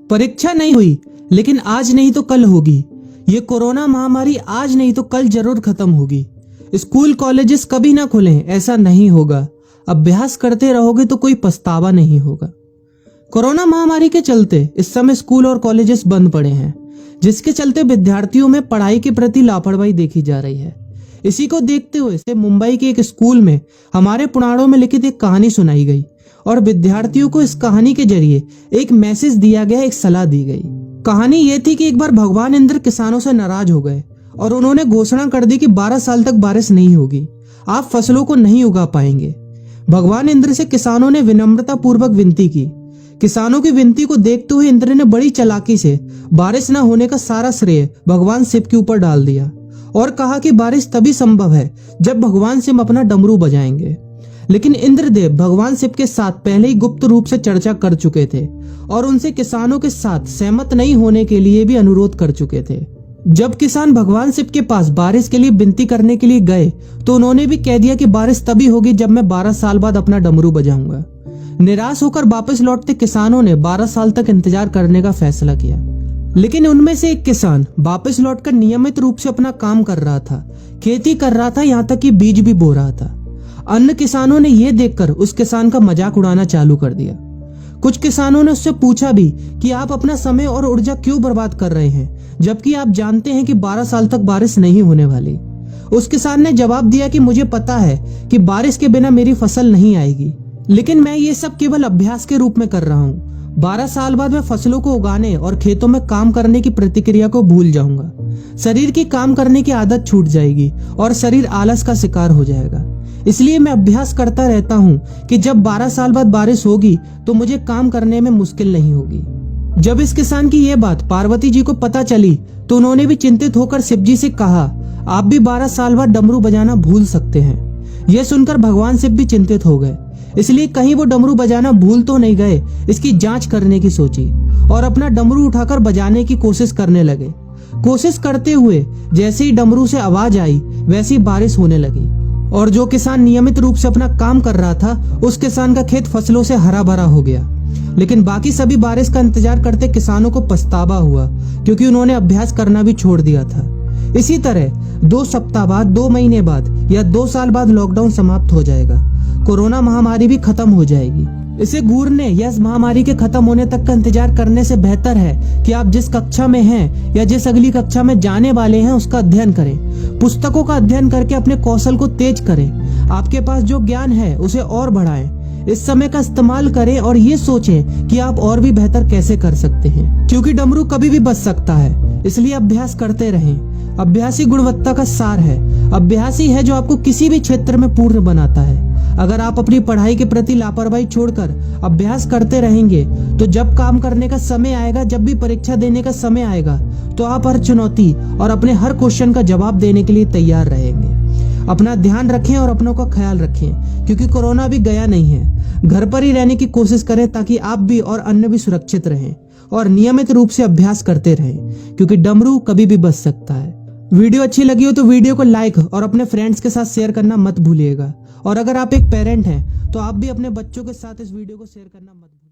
परीक्षा नहीं हुई, लेकिन आज नहीं तो कल होगी। ये कोरोना महामारी आज नहीं तो कल जरूर खत्म होगी। स्कूल कॉलेजेस कभी ना खुलें, ऐसा नहीं होगा। अभ्यास करते रहोगे तो कोई पछतावा नहीं होगा। कोरोना महामारी के चलते इस समय स्कूल और कॉलेजेस बंद पड़े हैं, जिसके चलते विद्यार्थियों में पढ़ाई के प्रति लापरवाही देखी जा रही है। इसी को देखते हुए मुंबई के एक स्कूल में हमारे पुराणों में लिखित एक कहानी सुनाई गई और विद्यार्थियों को इस कहानी के जरिए एक मैसेज दिया गया, एक सलाह दी गई। कहानी ये थी कि एक बार भगवान इंद्र किसानों से नाराज हो गए और उन्होंने घोषणा कर दी कि 12 साल तक बारिश नहीं होगी, आप फसलों को नहीं उगा पाएंगे। भगवान इंद्र से किसानों ने विनम्रता पूर्वक विनती की। किसानों की विनती को देखते हुए इंद्र ने बड़ी चालाकी से बारिश न होने का सारा श्रेय भगवान शिव के ऊपर डाल दिया और कहा कि बारिश तभी संभव है जब भगवान शिव अपना डमरू बजाएंगे। लेकिन इंद्रदेव भगवान शिव के साथ पहले ही गुप्त रूप से चर्चा कर चुके थे और उनसे किसानों के साथ सहमत नहीं होने के लिए भी अनुरोध कर चुके थे। जब किसान भगवान शिव के पास बारिश के लिए विनती करने के लिए गए तो उन्होंने भी कह दिया कि बारिश तभी होगी जब मैं 12 साल बाद अपना डमरू बजाऊंगा। निराश होकर वापस लौटते किसानों ने 12 साल तक इंतजार करने का फैसला किया। लेकिन उनमें से एक किसान वापस लौटकर नियमित रूप से अपना काम कर रहा था, खेती कर रहा था, यहाँ तक कि बीज भी बो रहा था। अन्य किसानों ने यह देखकर उस किसान का मजाक उड़ाना चालू कर दिया। कुछ किसानों ने उससे पूछा भी कि आप अपना समय और ऊर्जा क्यों बर्बाद कर रहे हैं, जबकि आप जानते हैं कि 12 साल तक बारिश नहीं होने वाली। उस किसान ने जवाब दिया कि मुझे पता है कि बारिश के बिना मेरी फसल नहीं आएगी, लेकिन मैं ये सब केवल अभ्यास के रूप में कर रहा हूँ। 12 साल बाद मैं फसलों को उगाने और खेतों में काम करने की प्रतिक्रिया को भूल जाऊंगा। शरीर की काम करने की आदत छूट जाएगी और शरीर आलस का शिकार हो जाएगा। इसलिए मैं अभ्यास करता रहता हूँ कि जब 12 साल बाद बारिश होगी तो मुझे काम करने में मुश्किल नहीं होगी। जब इस किसान की यह बात पार्वती जी को पता चली तो उन्होंने भी चिंतित होकर शिव जी से कहा, आप भी 12 साल बाद डमरू बजाना भूल सकते हैं। यह सुनकर भगवान शिव भी चिंतित हो गए, इसलिए कहीं वो डमरू बजाना भूल तो नहीं गए, इसकी जांच करने की सोची और अपना डमरू उठाकर बजाने की कोशिश करने लगे। कोशिश करते हुए जैसे ही डमरू से आवाज आई वैसी बारिश होने लगी और जो किसान नियमित रूप से अपना काम कर रहा था उस किसान का खेत फसलों से हरा भरा हो गया। लेकिन बाकी सभी बारिश का इंतजार करते किसानों को पछतावा हुआ, क्योंकि उन्होंने अभ्यास करना भी छोड़ दिया था। इसी तरह 2 सप्ताह बाद, 2 महीने बाद या 2 साल बाद लॉकडाउन समाप्त हो जाएगा। कोरोना महामारी भी खत्म हो जाएगी। इसे घूरने या इस महामारी के खत्म होने तक का इंतजार करने से बेहतर है कि आप जिस कक्षा में हैं या जिस अगली कक्षा में जाने वाले हैं उसका अध्ययन करें। पुस्तकों का अध्ययन करके अपने कौशल को तेज करें। आपके पास जो ज्ञान है उसे और बढ़ाएं। इस समय का इस्तेमाल करें और ये सोचें कि आप और भी बेहतर कैसे कर सकते हैं, क्योंकि डमरू कभी भी बच सकता है। इसलिए अभ्यास करते रहें। अभ्यास ही गुणवत्ता का सार है। अभ्यास ही है जो आपको किसी भी क्षेत्र में पूर्ण बनाता है। अगर आप अपनी पढ़ाई के प्रति लापरवाही छोड़कर अभ्यास करते रहेंगे तो जब काम करने का समय आएगा, जब भी परीक्षा देने का समय आएगा, तो आप हर चुनौती और अपने हर क्वेश्चन का जवाब देने के लिए तैयार रहेंगे। अपना ध्यान रखें और अपनों का ख्याल रखें, क्योंकि कोरोना भी गया नहीं है। घर पर ही रहने की कोशिश करें ताकि आप भी और अन्य भी सुरक्षित रहें और नियमित रूप से अभ्यास करते रहें, क्योंकि डमरू कभी भी बच सकता है। वीडियो अच्छी लगी हो तो वीडियो को लाइक और अपने फ्रेंड्स के साथ शेयर करना मत भूलिएगा। और अगर आप एक पेरेंट हैं तो आप भी अपने बच्चों के साथ इस वीडियो को शेयर करना मत भूलिएगा।